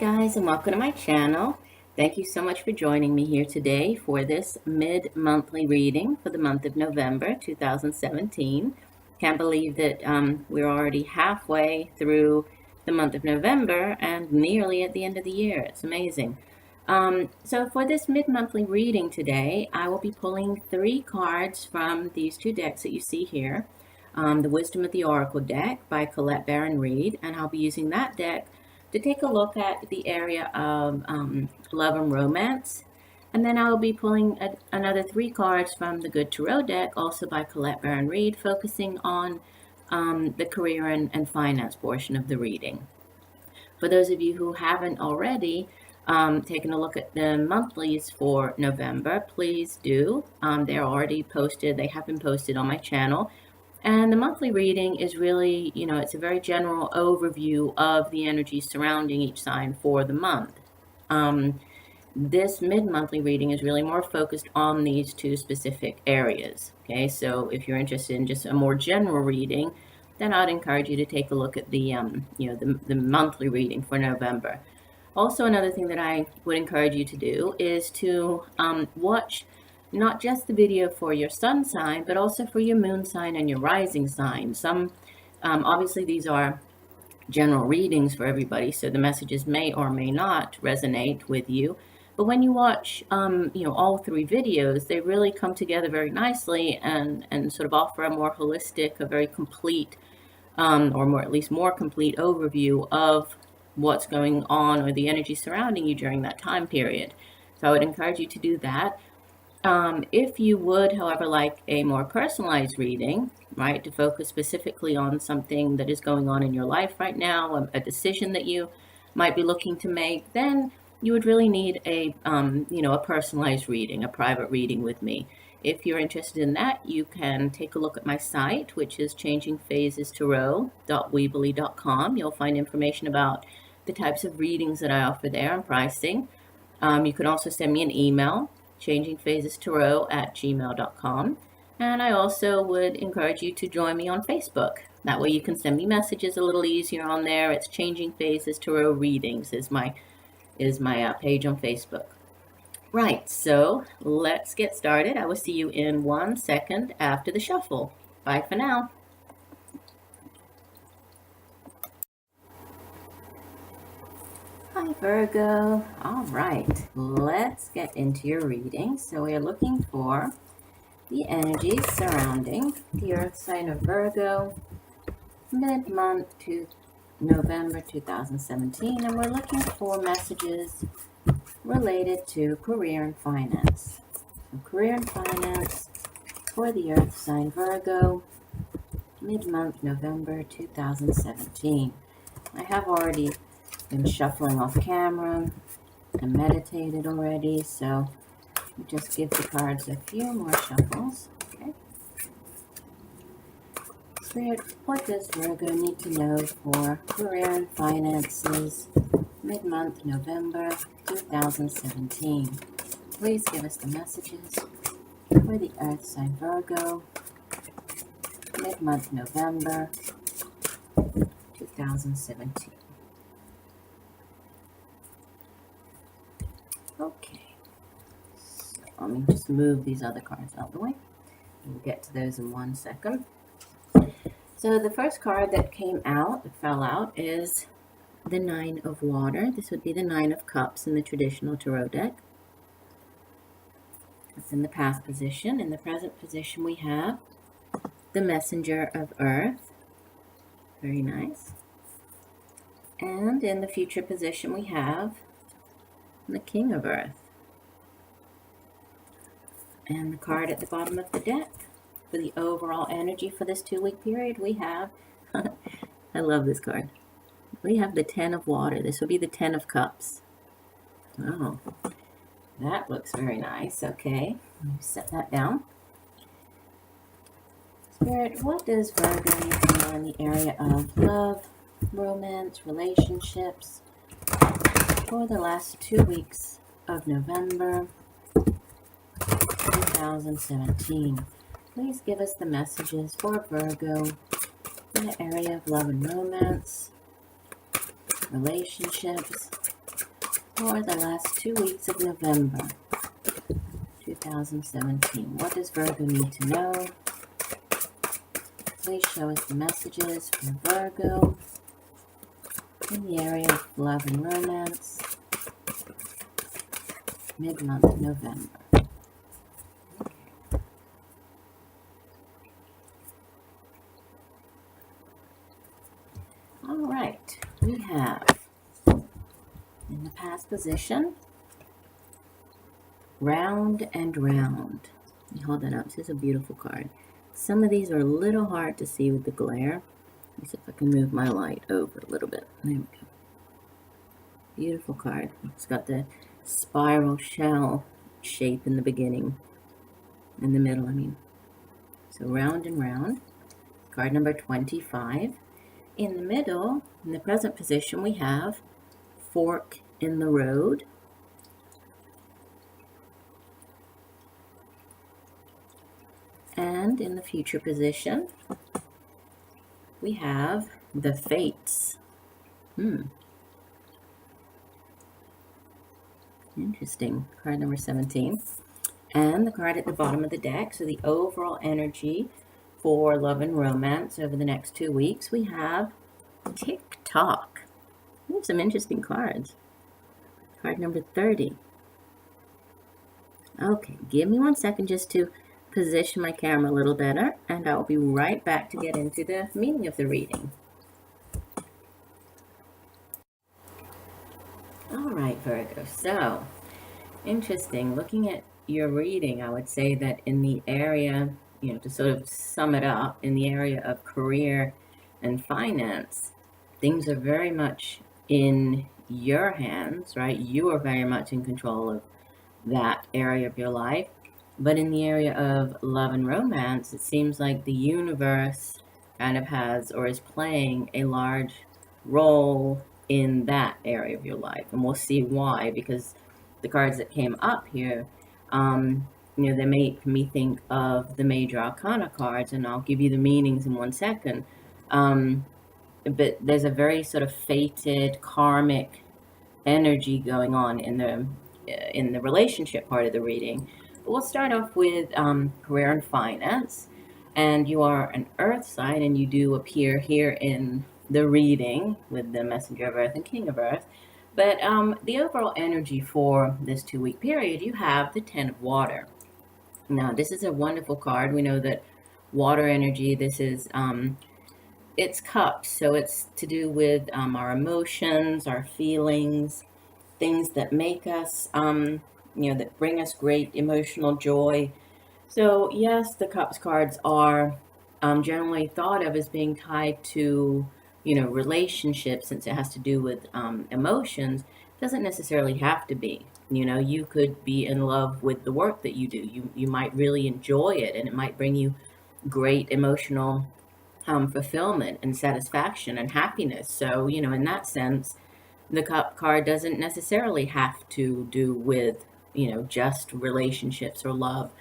guys, and welcome to my channel. Thank you so much for joining me here today for this mid-monthly reading for the month of November 2017. Can't believe that we're already halfway through the month of November and nearly at the end of the year. It's amazing. So for this mid-monthly reading today, I will be pulling 3 cards from these 2 decks that you see here. The Wisdom of the Oracle deck by Colette Baron-Reid, and I'll be using that deck to take a look at the area of love and romance. And then I'll be pulling another 3 cards from the Good Tarot deck, also by Colette Baron-Reid, focusing on the career and finance portion of the reading. For those of you who haven't already taken a look at the monthlies for November, please do. They're already posted. They have been posted on my channel. And the monthly reading is really, it's a very general overview of the energy surrounding each sign for the month. This mid-monthly reading is really more focused on these 2 specific areas. Okay, so if you're interested in just a more general reading, then I'd encourage you to take a look at the, the monthly reading for November. Also, another thing that I would encourage you to do is to watch not just the video for your sun sign, but also for your moon sign and your rising sign. Obviously these are general readings for everybody, so the messages may or may not resonate with you. But when you watch, all 3 videos, they really come together very nicely and sort of offer a more holistic, a very complete, or at least more complete overview of what's going on or the energy surrounding you during that time period. So I would encourage you to do that. If you would, however, like a more personalized reading, right, to focus specifically on something that is going on in your life right now, a decision that you might be looking to make, then you would really need a personalized reading, a private reading with me. If you're interested in that, you can take a look at my site, which is changingphasestarot.weebly.com. You'll find information about the types of readings that I offer there and pricing. You can also send me an email, changingphasestarot@gmail.com. And I also would encourage you to join me on Facebook. That way you can send me messages a little easier on there. It's Changing Phases Tarot Readings is my page on Facebook. Right, so let's get started. I will see you in 1 second after the shuffle. Bye for now. Hi Virgo. All right, let's get into your reading. So we are looking for the energies surrounding the earth sign of Virgo, mid-month to November 2017, and we're looking for messages related to career and finance. So career and finance for the earth sign Virgo, mid-month November 2017. I have already been shuffling off camera and meditated already, so just give the cards a few more shuffles. Okay. Spirit, what does Virgo need to know for career and finances mid-month November 2017? Please give us the messages for the earth sign Virgo, mid-month November 2017. Okay, so let me just move these other cards out of the way. We'll get to those in 1 second. So the first card that fell out, is the 9 of Water. This would be the 9 of Cups in the traditional tarot deck. That's in the past position. In the present position, we have the Messenger of Earth. Very nice. And in the future position, we have the King of Earth. And the card at the bottom of the deck for the overall energy for this 2-week period, we have, I love this card, we have the 10 of Water. This would be the 10 of Cups. Oh, that looks very nice. Okay, let me set that down. Spirit, what does Virgo need to know in the area of love, romance, relationships for the last 2 weeks of November 2017? Please give us the messages for Virgo in the area of love and romance, relationships, for the last 2 weeks of November 2017. What does Virgo need to know? Please show us the messages for Virgo in the area of love and romance, mid-month November. All right, we have in the past position, round and round. Hold that up. This is a beautiful card. Some of these are a little hard to see with the glare. Let's see if I can move my light over a little bit. There we go. Beautiful card. It's got the spiral shell shape in the beginning, in the middle, I mean. So round and round. Card number 25. In the middle, in the present position, we have fork in the road. And in the future position, we have the fates. Interesting. Card number 17. And the card at the bottom of the deck, so the overall energy for love and romance over the next 2 weeks, we have tick-tock. We have some interesting cards. Card number 30. Okay, give me 1 second just to position my camera a little better, and I'll be right back to get into the meaning of the reading. All right, Virgo. So, interesting. Looking at your reading, I would say that in the area, to sort of sum it up, in the area of career and finance, things are very much in your hands, right? You are very much in control of that area of your life. But in the area of love and romance, it seems like the universe kind of has or is playing a large role in that area of your life. And we'll see why, because the cards that came up here, they make me think of the major arcana cards, and I'll give you the meanings in 1 second. But there's a very sort of fated, karmic energy going on in the relationship part of the reading. But we'll start off with career and finance. And you are an earth sign, and you do appear here in the reading with the Messenger of Earth and King of Earth. But the overall energy for this 2-week period, you have the 10 of water. Now, this is a wonderful card. We know that water energy, this is, it's cups. So it's to do with our emotions, our feelings, things that make us, that bring us great emotional joy. So yes, the cups cards are generally thought of as being tied to, relationships, since it has to do with emotions. Doesn't necessarily have to be. You could be in love with the work that you do. You might really enjoy it, and it might bring you great emotional fulfillment and satisfaction and happiness. So, in that sense, the cup card doesn't necessarily have to do with, just relationships or love.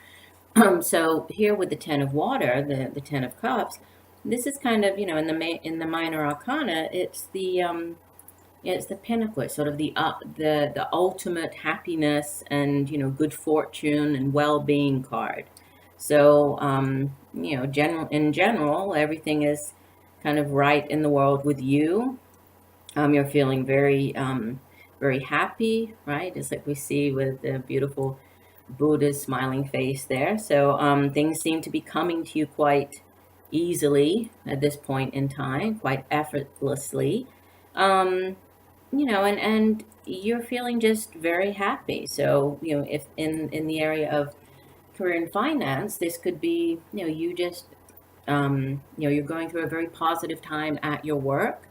So here with the 10 of water, the 10 of cups, this is kind of, in the minor arcana, it's the pinnacle. It's sort of the ultimate happiness and, good fortune and well-being card. So, in general, everything is kind of right in the world with you. You're feeling very, very happy, right? Just like we see with the beautiful Buddha's smiling face there. So things seem to be coming to you quite easily at this point in time, quite effortlessly. And you're feeling just very happy. So, if in the area of career and finance, this could be, you just, you're going through a very positive time at your work.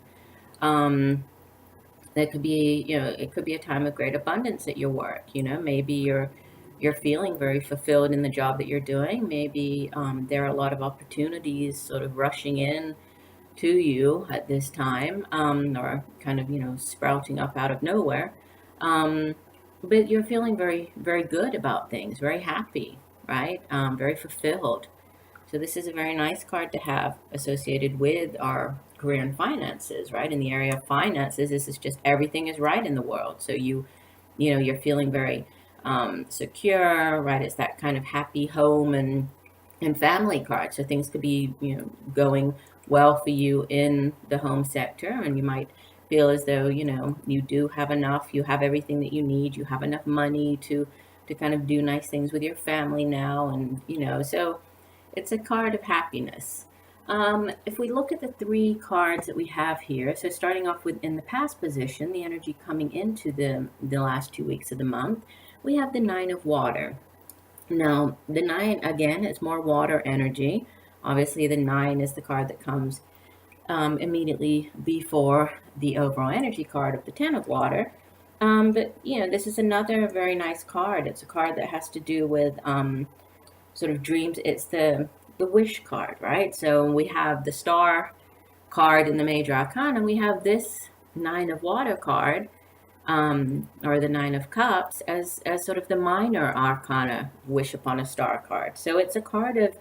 That could be, it could be a time of great abundance at your work. Maybe you're feeling very fulfilled in the job that you're doing. Maybe there are a lot of opportunities sort of rushing in to you at this time, or kind of, sprouting up out of nowhere. But you're feeling very, very good about things, very happy, right? Very fulfilled. So this is a very nice card to have associated with our career and finances, right? In the area of finances, this is just everything is right in the world. So you you're feeling very secure, right? It's that kind of happy home and family card. So things could be, going well for you in the home sector, and you might feel as though, you do have enough, you have everything that you need, you have enough money to kind of do nice things with your family now, and so it's a card of happiness. If we look at the three cards that we have here, so starting off with in the past position, the energy coming into the last 2 weeks of the month, we have the Nine of Water. Now, the nine, again, it's more water energy. Obviously, the nine is the card that comes immediately before the overall energy card of the Ten of Water. But, this is another very nice card. It's a card that has to do with sort of dreams. It's the wish card, right? So we have the Star card in the Major Arcana. We have this Nine of Water card, or the Nine of Cups, as sort of the minor arcana wish upon a star card. So it's a card of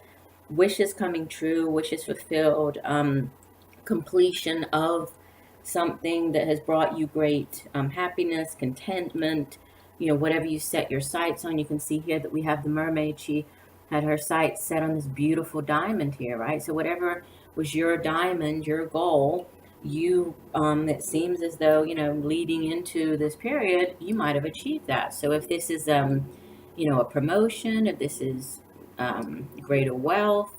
wishes coming true, wishes fulfilled, completion of something that has brought you great happiness, contentment, whatever you set your sights on. You can see here that we have the mermaid. She had her sights set on this beautiful diamond here, right? So whatever was your diamond, your goal, it seems as though, leading into this period, you might have achieved that. So if this is, a promotion, if this is greater wealth,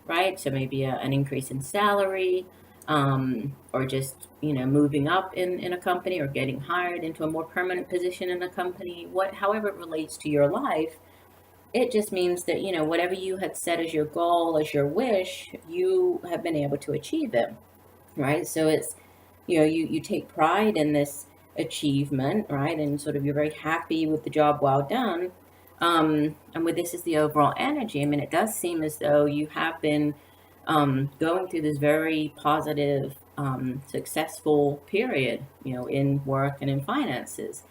right? So maybe an increase in salary, or just, moving up in a company, or getting hired into a more permanent position in a company, however it relates to your life, it just means that, whatever you had set as your goal, as your wish, you have been able to achieve it, right? So it's, you take pride in this achievement, right? And sort of you're very happy with the job well done. And with this is the overall energy. I mean, it does seem as though you have been going through this very positive, successful period, in work and in finances.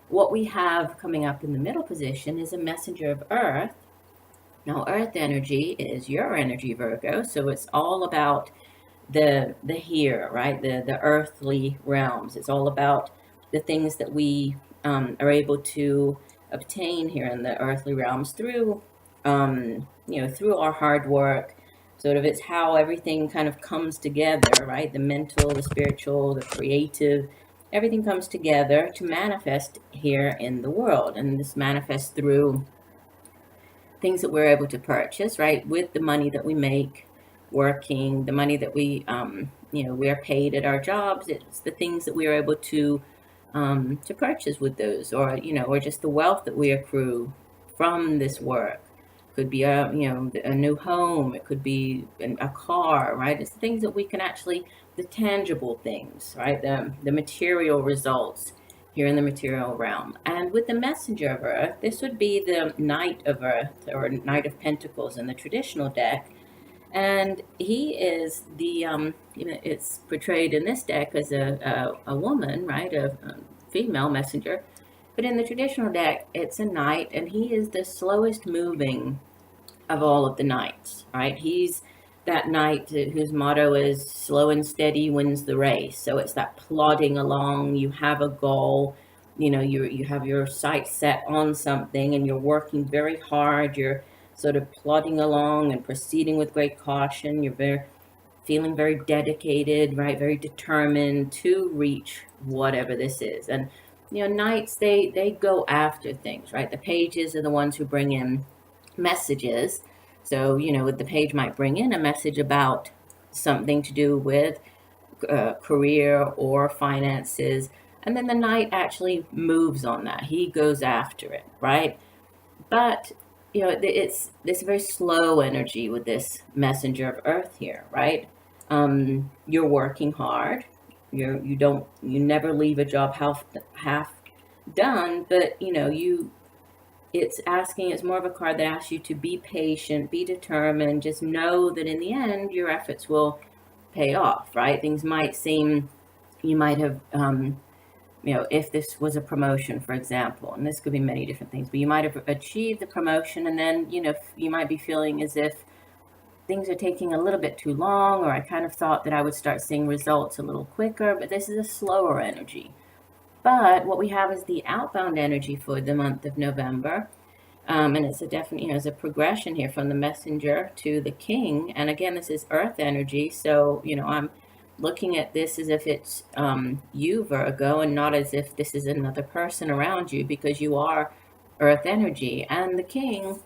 What we have coming up in the middle position is a messenger of Earth. Now, Earth energy is your energy, Virgo, so it's all about the here, right? The earthly realms. It's all about the things that we are able to obtain here in the earthly realms through, through our hard work. Sort of, it's how everything kind of comes together, right? The mental, the spiritual, the creative, everything comes together to manifest here in the world. And this manifests through things that we're able to purchase, right? With the money that we make working, the money that we, we are paid at our jobs. It's the things that we are able to purchase with those, or, or just the wealth that we accrue from this work. Could be a new home. It could be a car, right? It's things that we can actually, the tangible things, right? The material results here in the material realm. And with the messenger of Earth, this would be the Knight of Earth, or Knight of Pentacles in the traditional deck. And he is the, it's portrayed in this deck as a woman, right? A female messenger. But in the traditional deck, it's a knight, and he is the slowest moving of all of the knights, right? He's that knight whose motto is slow and steady wins the race. So it's that plodding along. You have a goal, you have your sights set on something, and you're working very hard. You're sort of plodding along and proceeding with great caution. You're feeling very dedicated, right? Very determined to reach whatever this is. And knights, they go after things, right? The pages are the ones who bring in messages. So, the page might bring in a message about something to do with career or finances. And then the knight actually moves on that. He goes after it, right? But, it's this very slow energy with this messenger of Earth here, right? You're working hard. You never leave a job half done, but it's more of a card that asks you to be patient, be determined, just know that in the end your efforts will pay off, right? Things might seem, you might have, if this was a promotion, for example, and this could be many different things, but you might have achieved the promotion, and then, you might be feeling as if things are taking a little bit too long, or I kind of thought that I would start seeing results a little quicker, but this is a slower energy. But what we have is the outbound energy for the month of November. And it's a definite, you know, it's a progression here from the messenger to the king. And again, this is earth energy. So, you know, I'm looking at this as if it's you, Virgo, and not as if this is another person around you, because you are earth energy. And the king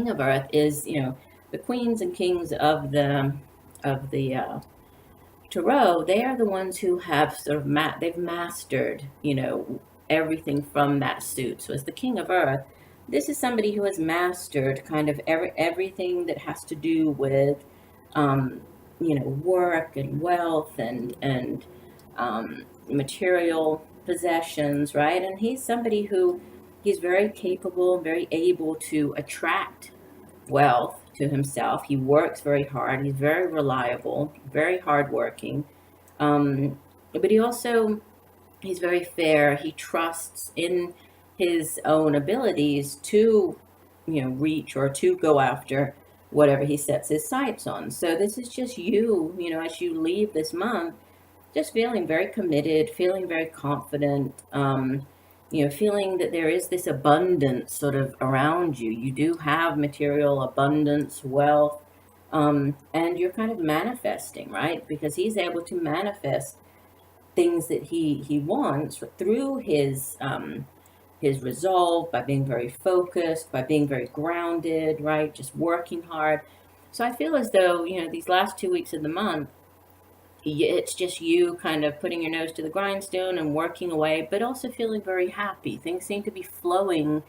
of earth is, you know, the queens and kings of the tarot. They are the ones who have sort of they've mastered, you know, everything from that suit. So as the king of earth, this is somebody who has mastered kind of everything that has to do with, um, you know, work and wealth and material possessions, right? And he's somebody who he's very capable, very able to attract wealth to himself. He works very hard. He's very reliable, very hardworking. But he also, he's very fair. He trusts in his own abilities to, you know, reach or to go after whatever he sets his sights on. So this is just you know, as you leave this month, just feeling very committed, feeling very confident, you know, feeling that there is this abundance sort of around you. You do have material abundance, wealth, and you're kind of manifesting, right? Because he's able to manifest things that he wants through his resolve, by being very focused, by being very grounded, right? Just working hard. So I feel as though, you know, these last 2 weeks of the month, it's just you kind of putting your nose to the grindstone and working away, but also feeling very happy. Things seem to be flowing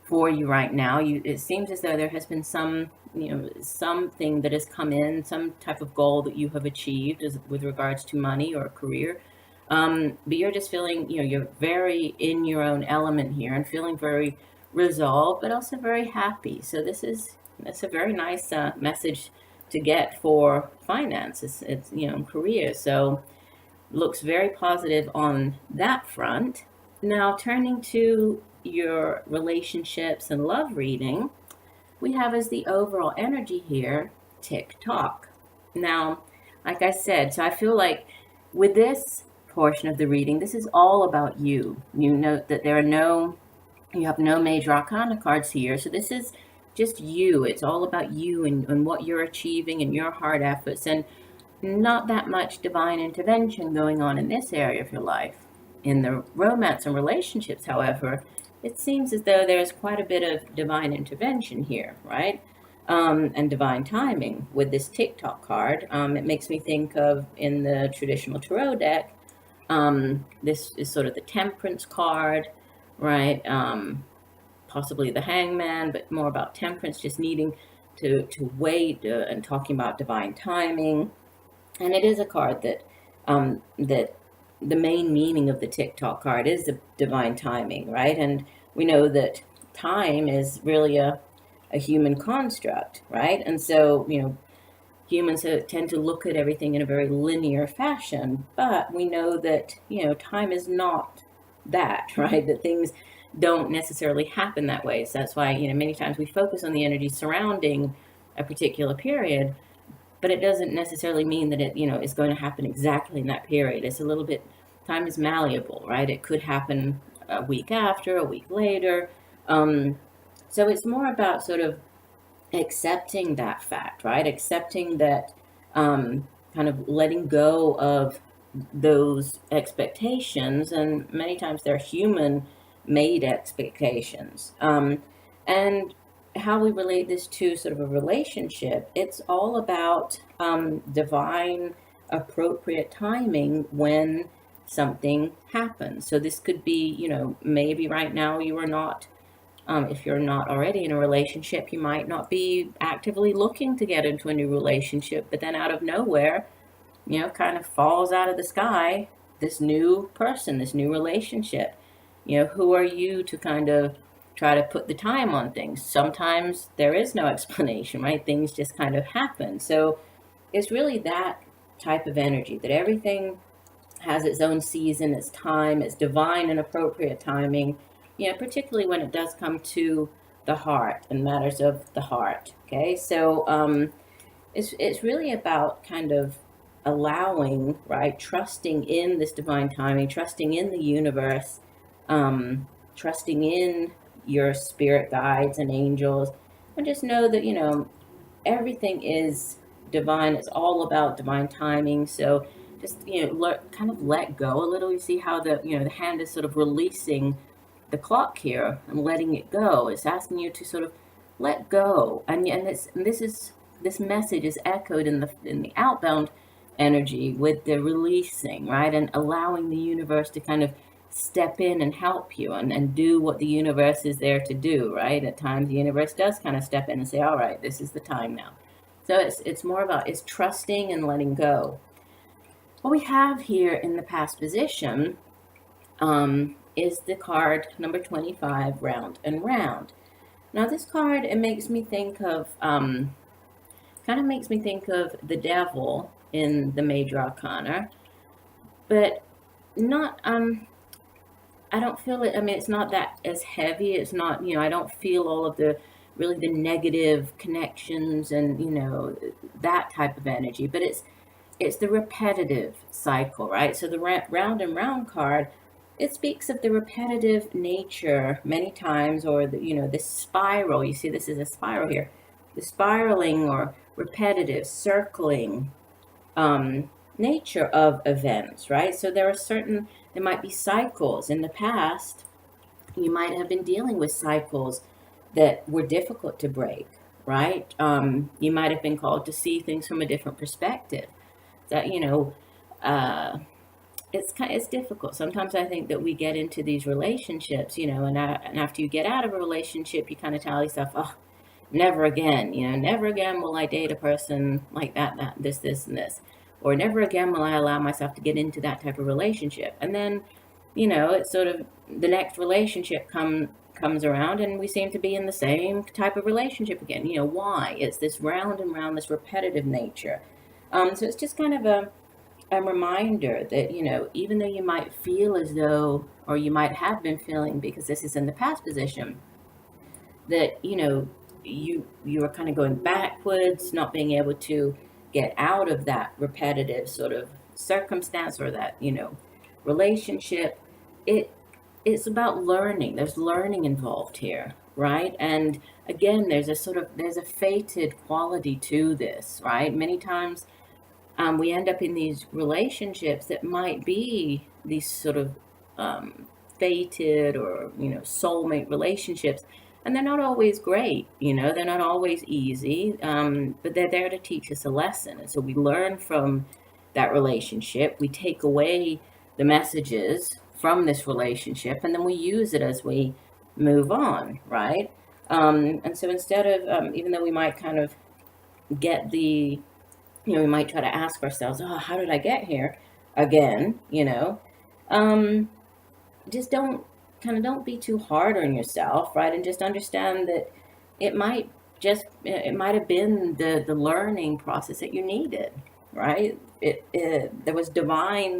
for you right now. It seems as though there has been some, you know, something that has come in, some type of goal that you have achieved with regards to money or career. But you're just feeling, you know, you're very in your own element here and feeling very resolved, but also very happy. So that's a very nice message to get for finances. It's, you know, career. So looks very positive on that front. Now turning to your relationships and love reading, we have as the overall energy here, tick-tock. Now, like I said, so I feel like with this portion of the reading, this is all about you. You note that you have no major arcana cards here. So this is just you. It's all about you and what you're achieving and your hard efforts, and not that much divine intervention going on in this area of your life. In the romance and relationships, however, it seems as though there's quite a bit of divine intervention here, right? And divine timing with this tick-tock card. It makes me think of, in the traditional tarot deck, this is sort of the temperance card, right? Possibly the hangman, but more about temperance, just needing to wait and talking about divine timing. And it is a card that the main meaning of the tick-tock card is the divine timing, right? And we know that time is really a human construct, right? And so, you know, humans tend to look at everything in a very linear fashion, but we know that, you know, time is not that, right? That things don't necessarily happen that way. So that's why, you know, many times we focus on the energy surrounding a particular period, but it doesn't necessarily mean that it, you know, is going to happen exactly in that period. It's a little bit, time is malleable, right? It could happen a week after, a week later. So it's more about sort of accepting that fact, right? Accepting that, kind of letting go of those expectations, and many times they're human made expectations. And how we relate this to sort of a relationship, it's all about divine, appropriate timing when something happens. So this could be, you know, maybe right now you are not, if you're not already in a relationship, you might not be actively looking to get into a new relationship, but then out of nowhere, you know, kind of falls out of the sky, this new person, this new relationship. You know, who are you to kind of try to put the time on things? Sometimes there is no explanation, right? Things just kind of happen. So it's really that type of energy, that everything has its own season, its time, its divine and appropriate timing, you know, particularly when it does come to the heart and matters of the heart. Okay, so it's really about kind of allowing, right, trusting in this divine timing, trusting in the universe, trusting in your spirit guides and angels, and just know that, everything is divine. It's all about divine timing. So just, kind of let go a little. You see how the hand is sort of releasing the clock here and letting it go. It's asking you to sort of let go. This message is echoed in the outbound energy with the releasing, right? And allowing the universe to kind of step in and help you and do what the universe is there to do, right? At times the universe does kind of step in and say, all right, this is the time now. So it's more about it's trusting and letting go. What we have here in the past position is the card number 25, Round and Round. Now this card, it makes me think of, kind of makes me think of the devil in the Major Arcana, but not, I don't feel it, I mean, it's not that as heavy, it's not, I don't feel all of the, really the negative connections and, that type of energy, but it's the repetitive cycle, right? So the Round and Round card, it speaks of the repetitive nature many times, or this spiral. You see, this is a spiral here. The spiraling or repetitive, circling nature of events, right? So there might be cycles. In the past, you might have been dealing with cycles that were difficult to break, right? You might have been called to see things from a different perspective. That, it's difficult. Sometimes I think that we get into these relationships, and after you get out of a relationship, you kind of tell yourself, oh, never again, never again will I date a person like that, this, and this, or never again will I allow myself to get into that type of relationship. And then, it's sort of the next relationship comes around and we seem to be in the same type of relationship again. Why? It's this round and round, this repetitive nature. So it's just kind of a reminder that, even though you might feel as though, or you might have been feeling, because this is in the past position, that, you are kind of going backwards, not being able to get out of that repetitive sort of circumstance or that, relationship. It's about learning. There's learning involved here, right? And again, there's a fated quality to this, right? Many times we end up in these relationships that might be these sort of fated or, soulmate relationships. And they're not always great, they're not always easy, but they're there to teach us a lesson. And so we learn from that relationship. We take away the messages from this relationship, and then we use it as we move on, right? And so instead of, even though we might kind of get we might try to ask ourselves, oh, how did I get here again? Just don't be too hard on yourself, right? And just understand that it might have been the learning process that you needed, right? There was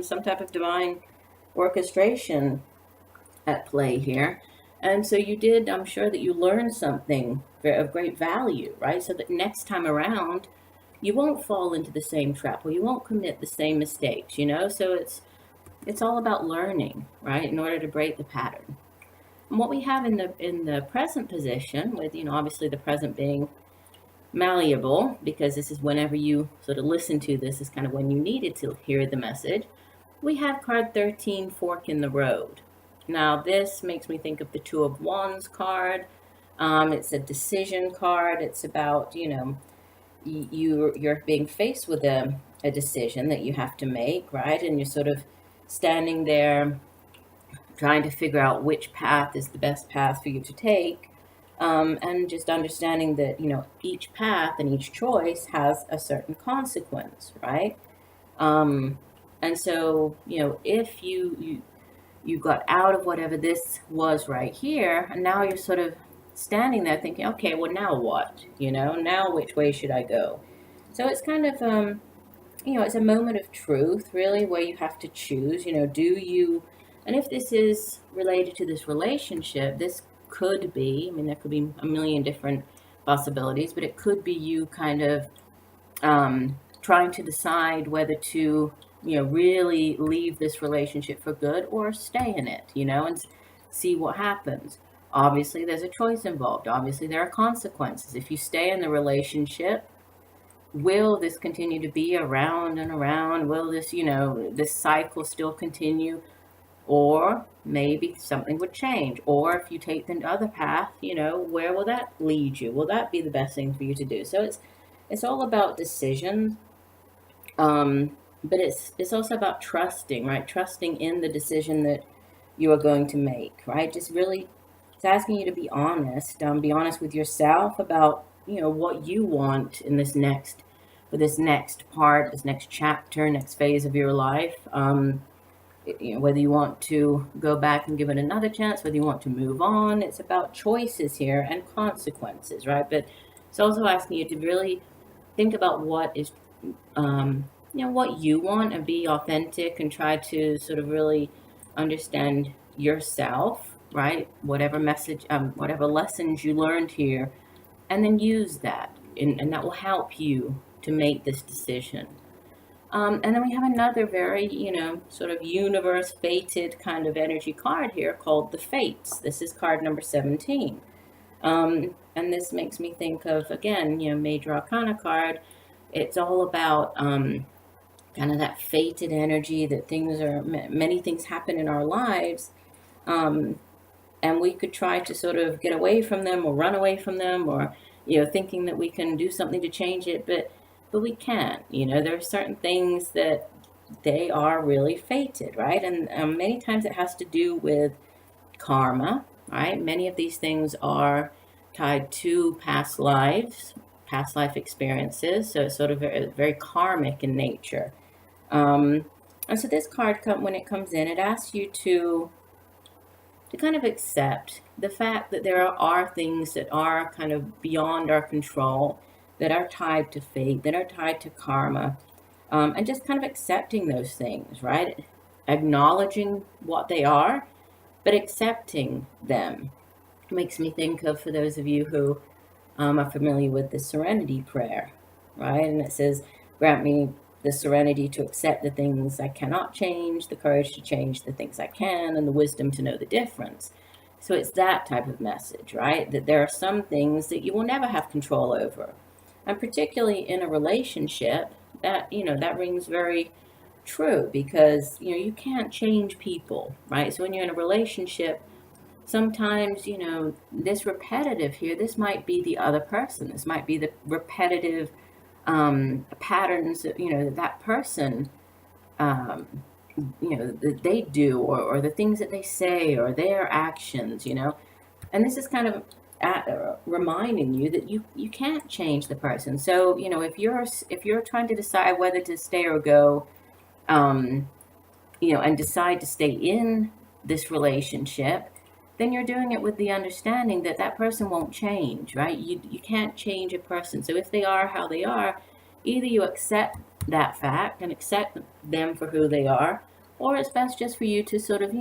some type of divine orchestration at play here. And so I'm sure that you learned something of great value, right? So that next time around, you won't fall into the same trap, or you won't commit the same mistakes, So it's all about learning, right, in order to break the pattern. And what we have in the present position, with, obviously the present being malleable, because this is whenever you sort of listen to this, is kind of when you needed to hear the message. We have card 13, Fork in the Road. Now, this makes me think of the Two of Wands card. It's a decision card. It's about, you're being faced with a decision that you have to make, right? And you're sort of standing there trying to figure out which path is the best path for you to take, and just understanding that, each path and each choice has a certain consequence, right? And so, if you got out of whatever this was right here, and now you're sort of standing there thinking, okay, well, now what? Now which way should I go? So it's kind of, it's a moment of truth, really, where you have to choose, and if this is related to this relationship, this could be, there could be a million different possibilities, but it could be you kind of trying to decide whether to, really leave this relationship for good or stay in it, and see what happens. Obviously, there's a choice involved. Obviously, there are consequences. If you stay in the relationship, will this continue to be around and around? Will this, this cycle still continue? Or maybe something would change. Or if you take the other path, where will that lead you? Will that be the best thing for you to do? So it's all about decisions. But it's also about trusting, right? Trusting in the decision that you are going to make, right? Just really, it's asking you to be honest. Be honest with yourself about, what you want in for this next part, this next chapter, next phase of your life. Whether you want to go back and give it another chance, whether you want to move on. It's about choices here and consequences, right? But it's also asking you to really think about what is, what you want, and be authentic and try to sort of really understand yourself, right? Whatever message, whatever lessons you learned here, and then use that, and that will help you to make this decision. And then we have another very, sort of universe fated kind of energy card here called the Fates. This is card number 17. And this makes me think of, again, Major Arcana card. It's all about kind of that fated energy, that many things happen in our lives. And we could try to sort of get away from them or run away from them, or, thinking that we can do something to change it, but we can't. There are certain things that they are really fated, right? And many times it has to do with karma, right? Many of these things are tied to past lives, past life experiences, so it's sort of very, very karmic in nature. And so this card, when it comes in, it asks you to kind of accept the fact that there are things that are kind of beyond our control, that are tied to fate, that are tied to karma, and just kind of accepting those things, right? Acknowledging what they are, but accepting them. It makes me think of, for those of you who are familiar with the Serenity Prayer, right? And it says, grant me the serenity to accept the things I cannot change, the courage to change the things I can, and the wisdom to know the difference. So it's that type of message, right? That there are some things that you will never have control over. And particularly in a relationship, that, that rings very true, because, you can't change people, right? So when you're in a relationship, sometimes, this repetitive here, this might be the other person. This might be the repetitive patterns that, that person, that they do, or the things that they say, or their actions, and this is kind of reminding you that you can't change the person. So, if you're trying to decide whether to stay or go, and decide to stay in this relationship, then you're doing it with the understanding that that person won't change, right? You can't change a person. So if they are how they are, either you accept that fact and accept them for who they are, or it's best just for you to sort of,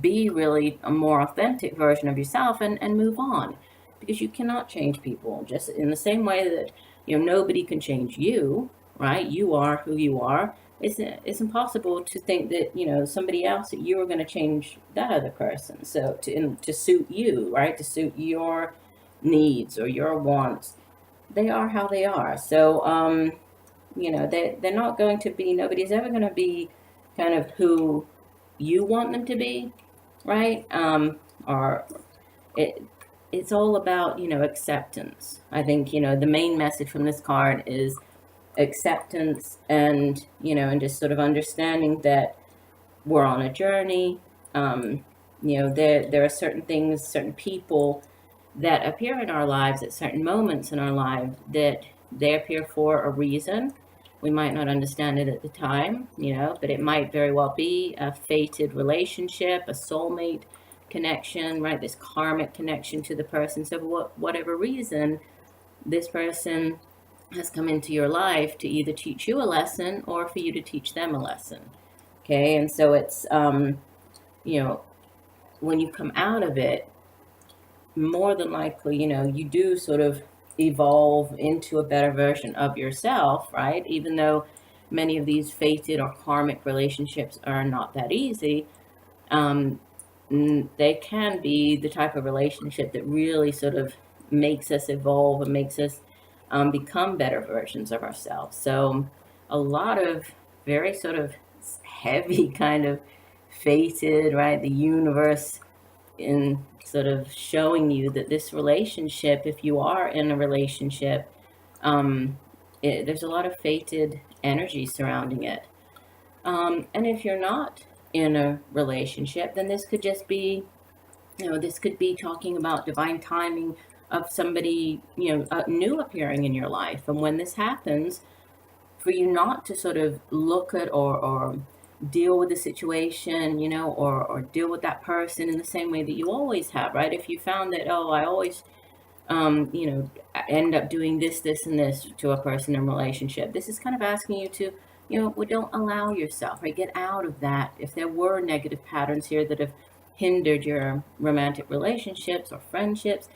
be really a more authentic version of yourself and move on, because you cannot change people. Just in the same way that, nobody can change you, right? You are who you are. It's impossible to think that, somebody else, that you are going to change that other person. So to suit you, right? To suit your needs or your wants. They are how they are. So, they're not going to be, nobody's ever going to be kind of who you want them to be, right? Or it's all about, acceptance. I think, the main message from this card is acceptance, and, and just sort of understanding that we're on a journey. There are certain things, certain people that appear in our lives at certain moments in our lives, that they appear for a reason. We might not understand it at the time, but it might very well be a fated relationship, a soulmate connection, right? This karmic connection to the person. So for whatever reason, this person has come into your life to either teach you a lesson or for you to teach them a lesson. Okay, and so it's, when you come out of it, more than likely, you do sort of evolve into a better version of yourself, right? Even though many of these fated or karmic relationships are not that easy, um, they can be the type of relationship that really sort of makes us evolve and makes us become better versions of ourselves. So a lot of very sort of heavy kind of fated, right? The universe in sort of showing you that this relationship, if you are in a relationship, um, there's a lot of fated energy surrounding it. And if you're not in a relationship, then this could just be, this could be talking about divine timing of somebody, new appearing in your life. And when this happens, for you not to sort of look at or deal with the situation, or deal with that person in the same way that you always have, right? If you found that, oh, I always, end up doing this, and this to a person in a relationship, this is kind of asking you to, well, don't allow yourself, right? Get out of that. If there were negative patterns here that have hindered your romantic relationships or friendships,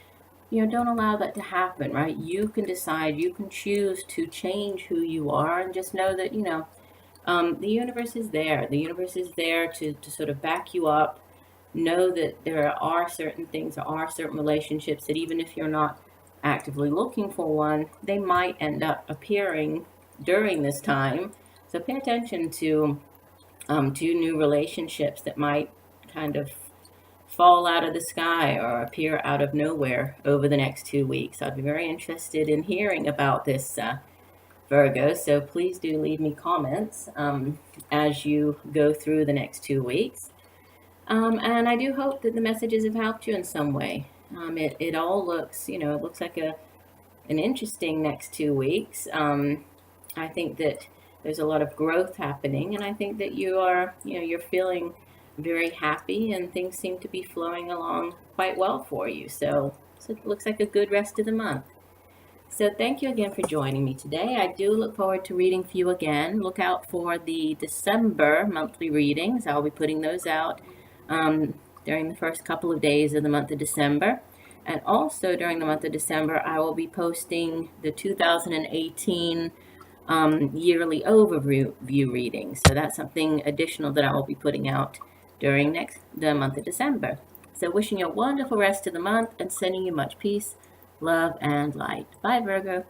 don't allow that to happen, right? You can decide, you can choose to change who you are, and just know that, the universe is there. The universe is there to sort of back you up. Know that there are certain things, there are certain relationships that even if you're not actively looking for one, they might end up appearing during this time. So pay attention to new relationships that might kind of fall out of the sky or appear out of nowhere over the next 2 weeks. I'd be very interested in hearing about this, Virgo, so please do leave me comments as you go through the next 2 weeks. And I do hope that the messages have helped you in some way. It all looks, it looks like an interesting next 2 weeks. I think that there's a lot of growth happening, and I think that you are, you're feeling very happy, and things seem to be flowing along quite well for you. So it looks like a good rest of the month. So thank you again for joining me today. I do look forward to reading for you again. Look out for the December monthly readings. I'll be putting those out during the first couple of days of the month of December. And also during the month of December, I will be posting the 2018 yearly overview reading. So that's something additional that I will be putting out during the month of December. So wishing you a wonderful rest of the month and sending you much peace, love, and light. Bye, Virgo.